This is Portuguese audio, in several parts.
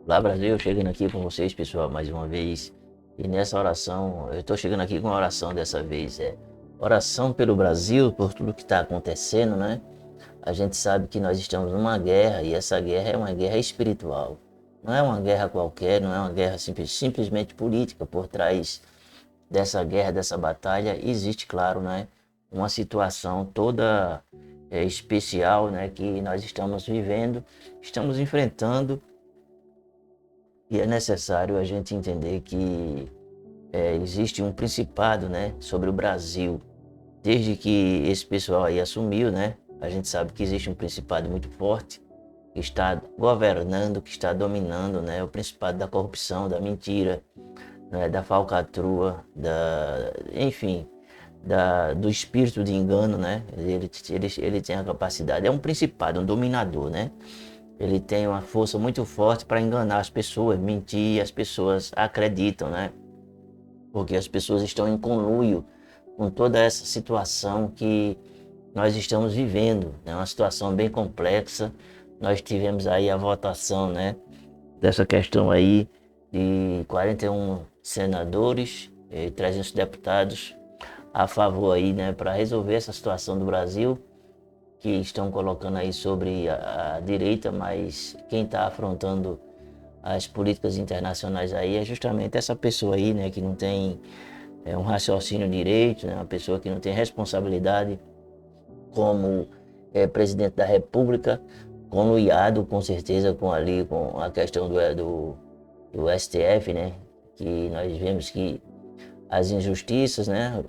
Olá Brasil, chegando aqui com vocês, pessoal, mais uma vez. E nessa oração, eu estou chegando aqui com uma oração dessa vez. Oração pelo Brasil, por tudo que está acontecendo, né? A gente sabe que nós estamos numa guerra e essa guerra é uma guerra espiritual. Não é uma guerra qualquer, não é uma guerra simplesmente política. Por trás dessa guerra, dessa batalha, existe, claro, né? Uma situação toda especial, né? Que nós estamos vivendo, estamos enfrentando. E é necessário a gente entender que existe um principado, né, sobre o Brasil. Desde que esse pessoal aí assumiu, né, a gente sabe que existe um principado muito forte que está governando, que está dominando, né, o principado da corrupção, da mentira, né, da falcatrua, enfim, do espírito de engano, né. Ele tem a capacidade, é um principado, um dominador, né. Ele tem uma força muito forte para enganar as pessoas, mentir, e as pessoas acreditam, né? Porque as pessoas estão em conluio com toda essa situação que nós estamos vivendo. É uma situação bem complexa. Nós tivemos aí a votação, né, dessa questão aí de 41 senadores e 300 deputados a favor aí, né, para resolver essa situação do Brasil, que estão colocando aí sobre a direita, mas quem está afrontando as políticas internacionais aí é justamente essa pessoa aí, né, que não tem um raciocínio direito, né, uma pessoa que não tem responsabilidade como presidente da República, conluiado com certeza com a questão do STF, né, que nós vemos que as injustiças, né,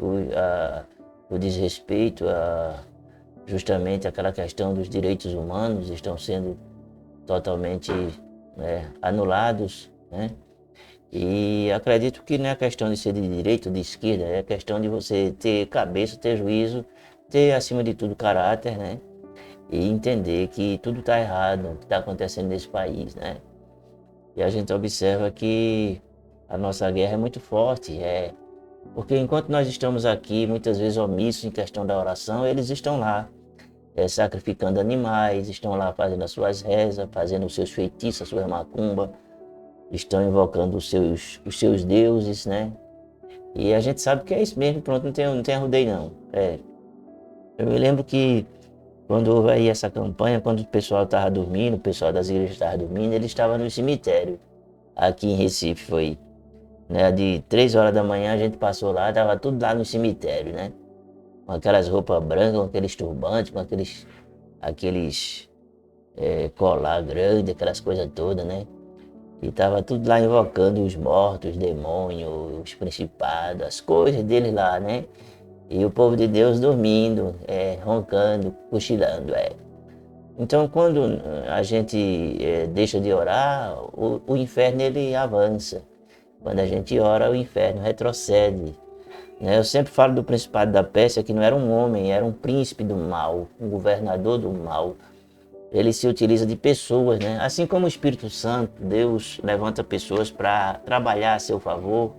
o desrespeito a justamente aquela questão dos direitos humanos estão sendo totalmente, né, anulados, né? E acredito que não é questão de ser de direita ou de esquerda, é questão de você ter cabeça, ter juízo, ter acima de tudo caráter, né? E entender que tudo está errado, o que está acontecendo nesse país, né? E a gente observa que a nossa guerra é muito forte, porque enquanto nós estamos aqui, muitas vezes omissos em questão da oração, eles estão lá sacrificando animais, estão lá fazendo as suas rezas, fazendo os seus feitiços, as suas macumbas, estão invocando os seus deuses, né? E a gente sabe que é isso mesmo, pronto, não tem arrudei não. Eu me lembro que quando houve aí essa campanha, quando o pessoal estava dormindo, o pessoal das igrejas estava dormindo, eles estavam no cemitério, aqui em Recife foi, né? De 3 horas da manhã a gente passou lá, estava tudo lá no cemitério, né? Com aquelas roupas brancas, com aqueles turbantes, com aqueles colar grande, aquelas coisas todas, né? E tava tudo lá invocando os mortos, os demônios, os principados, as coisas deles lá, né? E o povo de Deus dormindo, roncando, cochilando, Então quando a gente deixa de orar, o inferno ele avança. Quando a gente ora, o inferno retrocede, né? Eu sempre falo do principado da Pérsia, que não era um homem, era um príncipe do mal, um governador do mal. Ele se utiliza de pessoas, né? Assim como o Espírito Santo, Deus levanta pessoas para trabalhar a seu favor,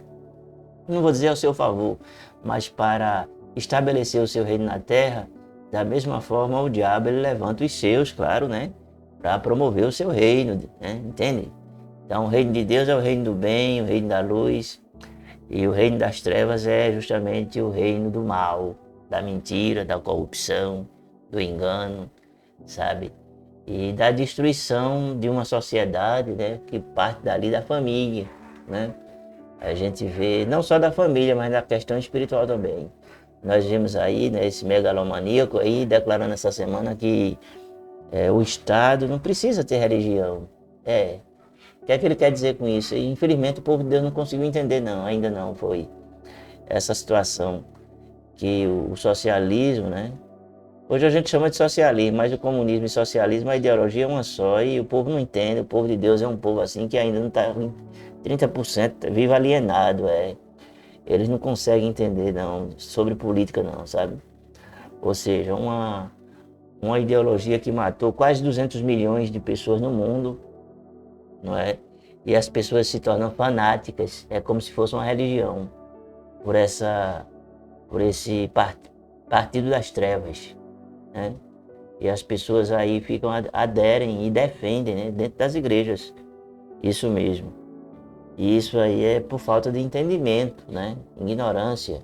não vou dizer ao seu favor, mas para estabelecer o seu reino na terra. Da mesma forma, o diabo ele levanta os seus, claro, né? Para promover o seu reino, né? Entende? Então, o reino de Deus é o reino do bem, o reino da luz, e o reino das trevas é justamente o reino do mal, da mentira, da corrupção, do engano, sabe? E da destruição de uma sociedade, né, que parte dali da família, né? A gente vê não só da família, mas da questão espiritual também. Nós vimos aí, né, esse megalomaníaco aí declarando essa semana que o Estado não precisa ter religião. O que é que ele quer dizer com isso? E, infelizmente o povo de Deus não conseguiu entender não, ainda não foi essa situação que o socialismo, né? Hoje a gente chama de socialismo, mas o comunismo e socialismo, a ideologia é uma só e o povo não entende. O povo de Deus é um povo assim que ainda não está em 30% vivo alienado. Eles não conseguem entender não, sobre política não, sabe? Ou seja, uma ideologia que matou quase 200 milhões de pessoas no mundo, não é? E as pessoas se tornam fanáticas, é como se fosse uma religião, por esse partido das trevas, né? E as pessoas aí aderem e defendem, né, dentro das igrejas. Isso mesmo. E isso aí é por falta de entendimento, né? Ignorância.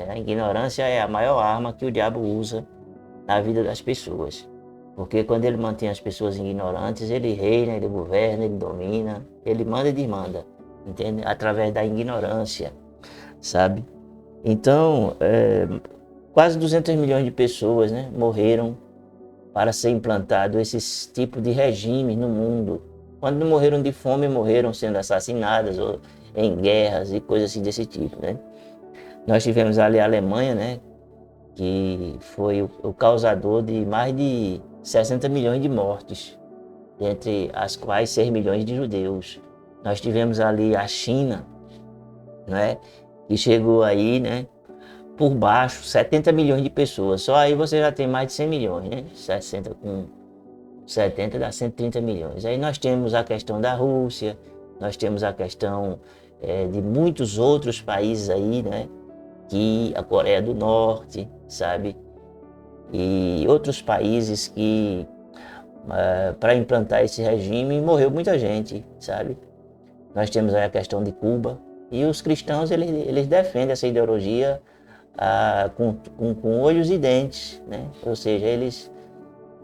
A ignorância é a maior arma que o diabo usa na vida das pessoas. Porque quando ele mantém as pessoas ignorantes, ele reina, ele governa, ele domina, ele manda e desmanda, entende? Através da ignorância, sabe? Então, quase 200 milhões de pessoas, né, morreram para ser implantado esses tipos de regimes no mundo. Quando não morreram de fome, morreram sendo assassinadas ou em guerras e coisas assim desse tipo, né? Nós tivemos ali a Alemanha, né, que foi o causador de mais de 60 milhões de mortes, entre as quais 6 milhões de judeus. Nós tivemos ali a China, né, que chegou aí, né, por baixo, 70 milhões de pessoas. Só aí você já tem mais de 100 milhões, né? 60 com 70 dá 130 milhões. Aí nós temos a questão da Rússia, nós temos a questão de muitos outros países aí, né? Que a Coreia do Norte, sabe? E outros países que, para implantar esse regime, morreu muita gente, sabe? Nós temos aí a questão de Cuba. E os cristãos, eles defendem essa ideologia com olhos e dentes, né? Ou seja, eles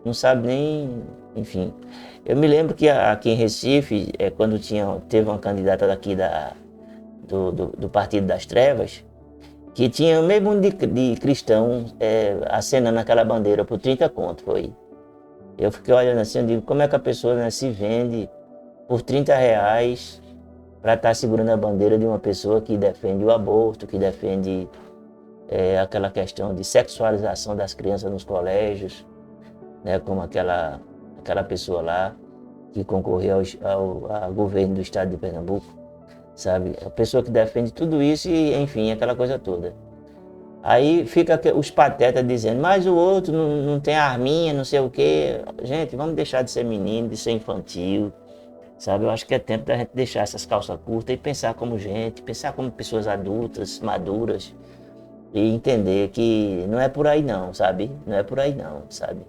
não sabem nem, enfim. Eu me lembro que aqui em Recife, quando teve uma candidata daqui do Partido das Trevas, que tinha meio mundo de cristão acenando aquela bandeira por 30 conto, foi. Eu fiquei olhando assim, eu digo, como é que a pessoa, né, se vende por 30 reais para estar segurando a bandeira de uma pessoa que defende o aborto, que defende aquela questão de sexualização das crianças nos colégios, né, como aquela pessoa lá que concorreu ao governo do estado de Pernambuco, sabe? A pessoa que defende tudo isso e, enfim, aquela coisa toda. Aí fica os patetas dizendo, mas o outro não tem arminha, não sei o quê. Gente, vamos deixar de ser menino, de ser infantil, sabe? Eu acho que é tempo da gente deixar essas calças curtas e pensar como gente, pensar como pessoas adultas, maduras, e entender que não é por aí não, sabe? Não é por aí não, sabe?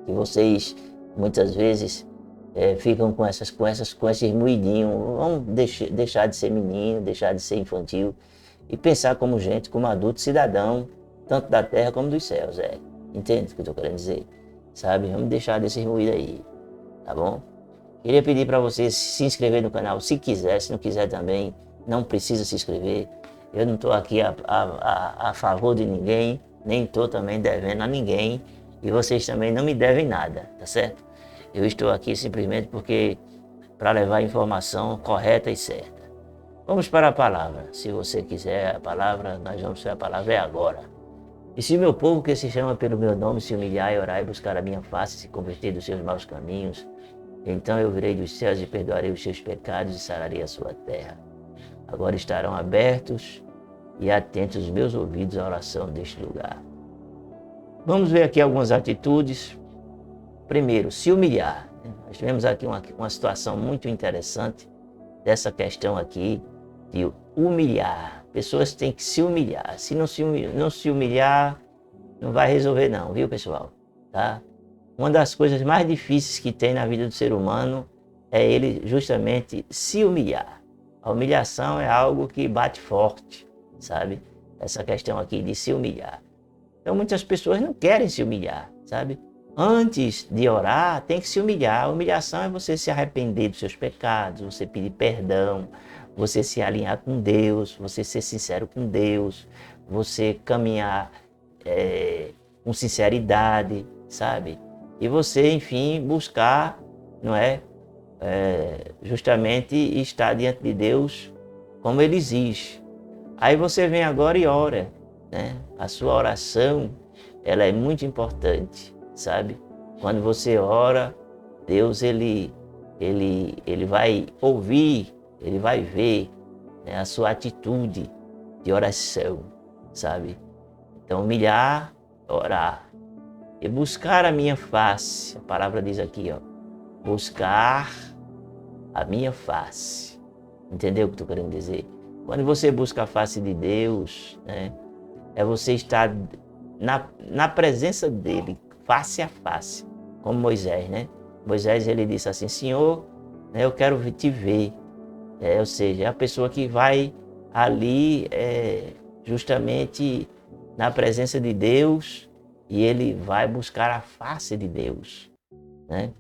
Que vocês, muitas vezes, ficam com esses moidinhos, vamos deixar de ser menino, deixar de ser infantil, e pensar como gente, como adulto, cidadão, tanto da terra como dos céus, Entende o que eu estou querendo dizer? Sabe? Vamos deixar desses ruídos aí, tá bom? Queria pedir para você se inscrever no canal, se quiser, se não quiser também, não precisa se inscrever. Eu não estou aqui a favor de ninguém, nem estou também devendo a ninguém, e vocês também não me devem nada, tá certo? Eu estou aqui simplesmente para levar a informação correta e certa. Vamos para a palavra. Se você quiser a palavra, nós vamos para a palavra agora. E se meu povo que se chama pelo meu nome se humilhar e orar e buscar a minha face, se converter dos seus maus caminhos, então eu virei dos céus e perdoarei os seus pecados e sararei a sua terra. Agora estarão abertos e atentos os meus ouvidos à oração deste lugar. Vamos ver aqui algumas atitudes. Primeiro, se humilhar. Nós tivemos aqui uma situação muito interessante dessa questão aqui de humilhar. Pessoas têm que se humilhar. Se não se humilhar, não vai resolver não, viu, pessoal? Tá? Uma das coisas mais difíceis que tem na vida do ser humano é ele justamente se humilhar. A humilhação é algo que bate forte, sabe? Essa questão aqui de se humilhar. Então muitas pessoas não querem se humilhar, sabe? Antes de orar, tem que se humilhar. A humilhação é você se arrepender dos seus pecados, você pedir perdão, você se alinhar com Deus, você ser sincero com Deus, você caminhar com sinceridade, sabe? E você, enfim, buscar, não é? Justamente estar diante de Deus como Ele exige. Aí você vem agora e ora, né? A sua oração, ela é muito importante, sabe? Quando você ora, Deus ele vai ouvir, ele vai ver, né, a sua atitude de oração, sabe? Então humilhar, orar e buscar a minha face. A palavra diz aqui, ó, buscar a minha face. Entendeu o que estou querendo dizer? Quando você busca a face de Deus, né, é você estar na presença dele, face a face, como Moisés, né? Moisés, ele disse assim, Senhor, né? Eu quero te ver. Ou seja, é a pessoa que vai ali justamente na presença de Deus e ele vai buscar a face de Deus, né?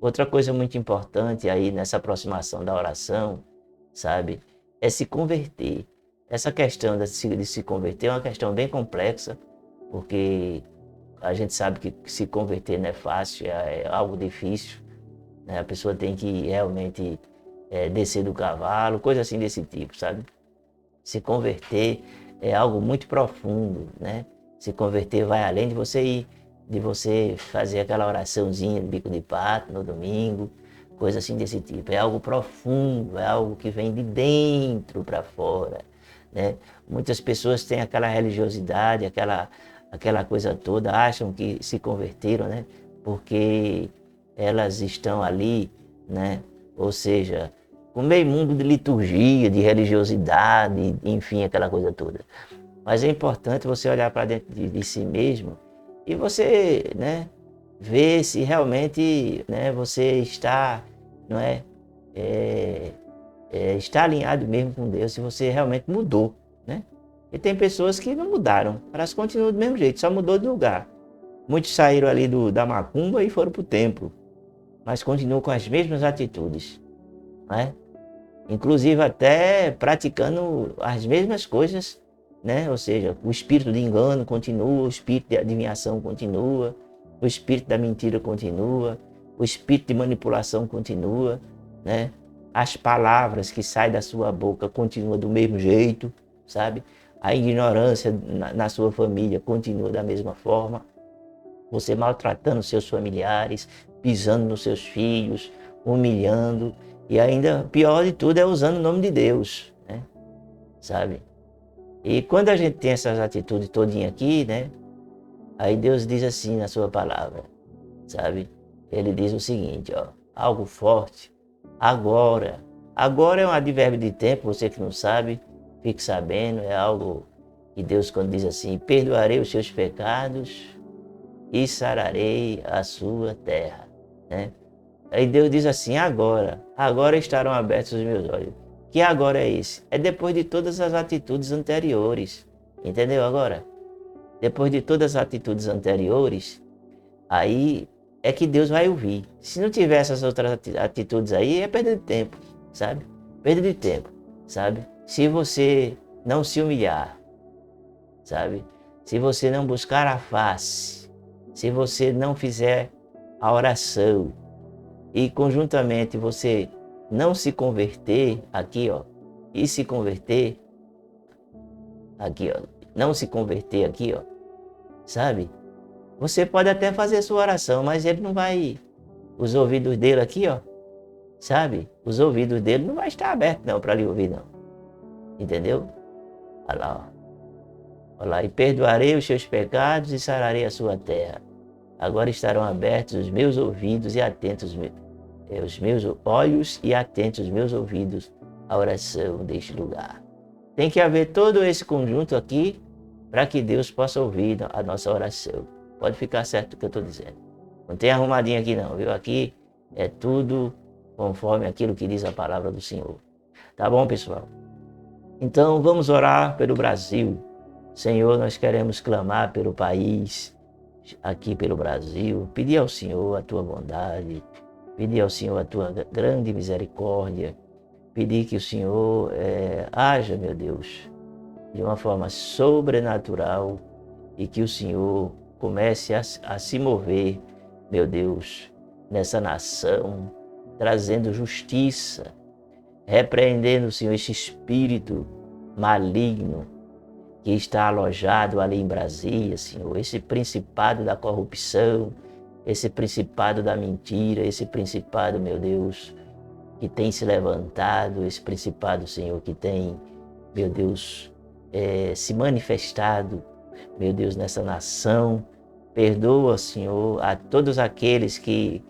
Outra coisa muito importante aí nessa aproximação da oração, sabe, é se converter. Essa questão de se converter é uma questão bem complexa, porque a gente sabe que se converter não é fácil, é algo difícil, né? A pessoa tem que realmente descer do cavalo, coisa assim desse tipo, sabe? Se converter é algo muito profundo, né? Se converter vai além de você fazer aquela oraçãozinha de bico de pato no domingo, coisa assim desse tipo. É algo profundo, é algo que vem de dentro para fora, né? Muitas pessoas têm aquela religiosidade, aquela coisa toda, acham que se converteram, né? Porque elas estão ali, né? Ou seja, com meio mundo de liturgia, de religiosidade, enfim, aquela coisa toda. Mas é importante você olhar para dentro de si mesmo e você, né, ver se realmente, né, você está, não está alinhado mesmo com Deus, se você realmente mudou, né? E tem pessoas que não mudaram, elas continuam do mesmo jeito, só mudou de lugar. Muitos saíram ali da macumba e foram para o templo, mas continuam com as mesmas atitudes, né? Inclusive até praticando as mesmas coisas, né? Ou seja, o espírito de engano continua, o espírito de adivinhação continua, o espírito da mentira continua, o espírito de manipulação continua, né? As palavras que saem da sua boca continuam do mesmo jeito, sabe? A ignorância na sua família continua da mesma forma. Você maltratando seus familiares, pisando nos seus filhos, humilhando. E ainda, pior de tudo, é usando o nome de Deus, né? Sabe? E quando a gente tem essas atitudes todinha aqui, né? Aí Deus diz assim na sua palavra, sabe? Ele diz o seguinte, ó, algo forte, agora. Agora é um advérbio de tempo, você que não sabe, fique sabendo, é algo que Deus quando diz assim, perdoarei os seus pecados e sararei a sua terra, né? Aí Deus diz assim, agora estarão abertos os meus olhos. Que agora é esse? É depois de todas as atitudes anteriores. Entendeu agora? Depois de todas as atitudes anteriores, aí é que Deus vai ouvir. Se não tiver essas outras atitudes aí, é perda de tempo, sabe? Perda de tempo, sabe? Se você não se humilhar, sabe? Se você não buscar a face, se você não fizer a oração, e conjuntamente você não se converter aqui, ó, e se converter aqui, ó, não se converter aqui, ó, sabe? Você pode até fazer a sua oração, mas ele não vai, os ouvidos dele aqui, ó, sabe? Os ouvidos dele não vai estar abertos não para lhe ouvir não, entendeu? Olha lá, ó. Olha lá, e perdoarei os seus pecados e sararei a sua terra. Agora estarão abertos os meus ouvidos e atentos os meus olhos e atentos os meus ouvidos à oração deste lugar. Tem que haver todo esse conjunto aqui para que Deus possa ouvir a nossa oração. Pode ficar certo do que eu estou dizendo. Não tem arrumadinho aqui não, viu? Aqui é tudo conforme aquilo que diz a palavra do Senhor. Tá bom, pessoal? Então vamos orar pelo Brasil. Senhor, nós queremos clamar pelo país, aqui pelo Brasil, pedir ao Senhor a tua bondade, pedir ao Senhor a tua grande misericórdia, pedir que o Senhor haja, meu Deus, de uma forma sobrenatural e que o Senhor comece a se mover, meu Deus, nessa nação, trazendo justiça, repreendendo, Senhor, esse espírito maligno que está alojado ali em Brasília, Senhor, esse principado da corrupção, esse principado da mentira, esse principado, meu Deus, que tem se levantado, esse principado, Senhor, que tem, meu Deus, se manifestado, meu Deus, nessa nação. Perdoa, Senhor, a todos aqueles que,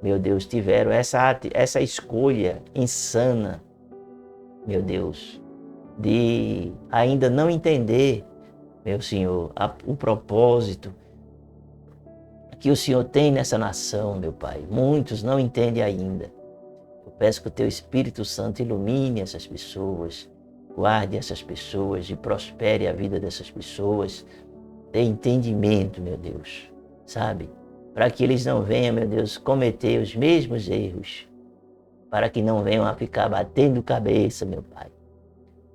meu Deus, tiveram essa escolha insana, meu Deus, de ainda não entender, meu Senhor, o propósito que o Senhor tem nessa nação, meu Pai. Muitos não entendem ainda. Eu peço que o teu Espírito Santo ilumine essas pessoas, guarde essas pessoas e prospere a vida dessas pessoas. Dê entendimento, meu Deus, sabe? Para que eles não venham, meu Deus, cometer os mesmos erros, para que não venham a ficar batendo cabeça, meu Pai.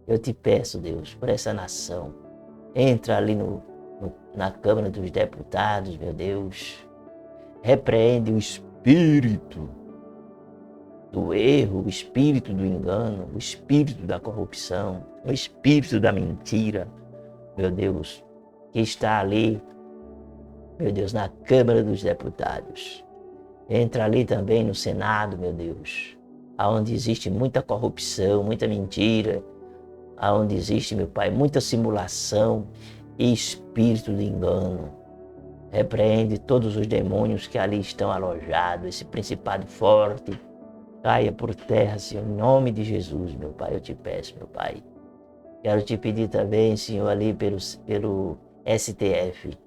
Eu te peço, Deus, por essa nação. Entra ali na Câmara dos Deputados, meu Deus. Repreende o espírito do erro, o espírito do engano, o espírito da corrupção, o espírito da mentira, meu Deus, que está ali, meu Deus, na Câmara dos Deputados. Entra ali também no Senado, meu Deus, aonde existe muita corrupção, muita mentira, aonde existe, meu Pai, muita simulação e espírito de engano. Repreende todos os demônios que ali estão alojados, esse principado forte, caia por terra, Senhor, em nome de Jesus, meu Pai, eu te peço, meu Pai. Quero te pedir também, Senhor, ali pelo STF,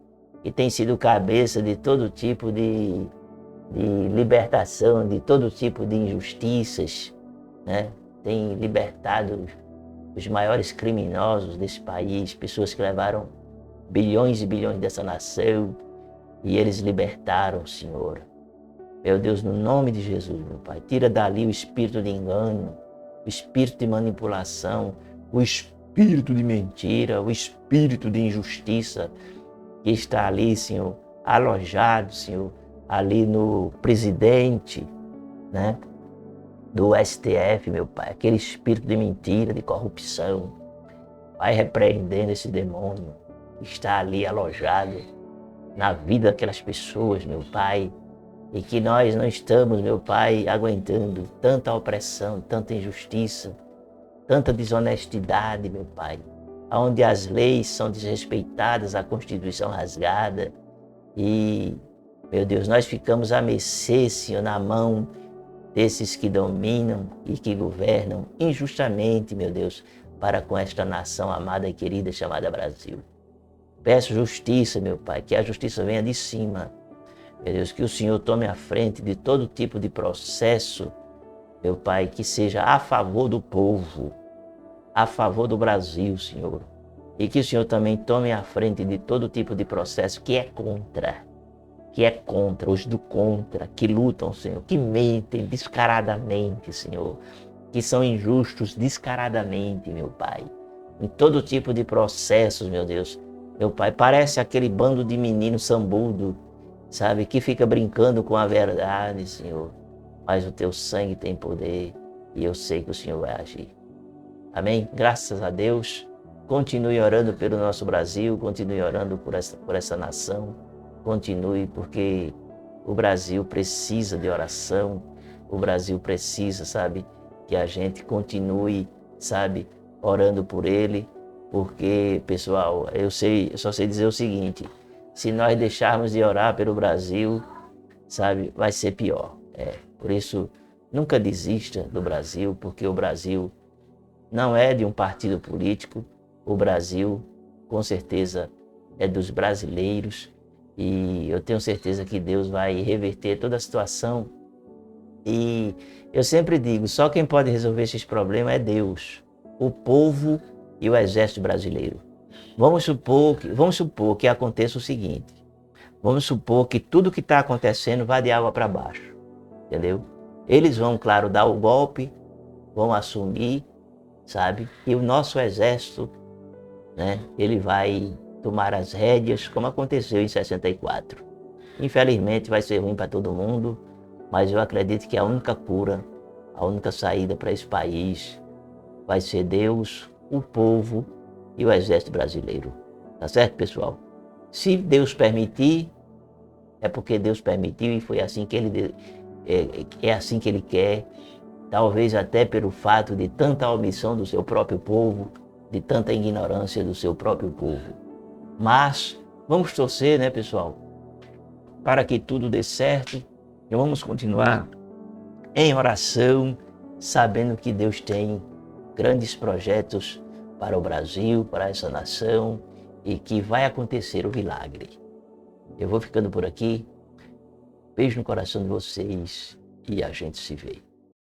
que tem sido cabeça de todo tipo de libertação, de todo tipo de injustiças, né? Tem libertado os maiores criminosos desse país, pessoas que levaram bilhões e bilhões dessa nação, e eles libertaram, Senhor. Meu Deus, no nome de Jesus, meu Pai, tira dali o espírito de engano, o espírito de manipulação, o espírito de mentira, o espírito de injustiça que está ali, Senhor, alojado, Senhor, ali no presidente, né, do STF, meu Pai, aquele espírito de mentira, de corrupção. Vai repreendendo esse demônio que está ali alojado na vida daquelas pessoas, meu Pai, e que nós não estamos, meu Pai, aguentando tanta opressão, tanta injustiça, tanta desonestidade, meu Pai, onde as leis são desrespeitadas, a Constituição rasgada e, meu Deus, nós ficamos à mercê, Senhor, na mão desses que dominam e que governam injustamente, meu Deus, para com esta nação amada e querida chamada Brasil. Peço justiça, meu Pai, que a justiça venha de cima. Meu Deus, que o Senhor tome a frente de todo tipo de processo, meu Pai, que seja a favor do povo, a favor do Brasil, Senhor. E que o Senhor também tome a frente de todo tipo de processo que é contra, os do contra, que lutam, Senhor, que mentem descaradamente, Senhor, que são injustos descaradamente, meu Pai. Em todo tipo de processos, meu Deus. Meu Pai, parece aquele bando de menino sambudo, sabe, que fica brincando com a verdade, Senhor. Mas o teu sangue tem poder e eu sei que o Senhor vai agir. Amém? Graças a Deus. Continue orando pelo nosso Brasil, continue orando por essa nação. Continue, porque o Brasil precisa de oração. O Brasil precisa, sabe, que a gente continue, sabe, orando por ele. Porque, pessoal, eu só sei dizer o seguinte: se nós deixarmos de orar pelo Brasil, sabe, vai ser pior. Por isso, nunca desista do Brasil, porque o Brasil não é de um partido político. O Brasil, com certeza, é dos brasileiros. E eu tenho certeza que Deus vai reverter toda a situação. E eu sempre digo, só quem pode resolver esses problemas é Deus, o povo e o exército brasileiro. Vamos supor que aconteça o seguinte. Vamos supor que tudo que está acontecendo vá de água para baixo, entendeu? Eles vão, claro, dar o golpe, vão assumir, sabe? E o nosso exército, né, ele vai tomar as rédeas, como aconteceu em 64. Infelizmente vai ser ruim para todo mundo, mas eu acredito que a única cura, a única saída para esse país vai ser Deus, o povo e o exército brasileiro. Tá certo, pessoal? Se Deus permitir, é porque Deus permitiu e foi assim que é assim que Ele quer. Talvez até pelo fato de tanta omissão do seu próprio povo, de tanta ignorância do seu próprio povo. Mas vamos torcer, né, pessoal, para que tudo dê certo e vamos continuar em oração, sabendo que Deus tem grandes projetos para o Brasil, para essa nação e que vai acontecer o milagre. Eu vou ficando por aqui. Beijo no coração de vocês e a gente se vê.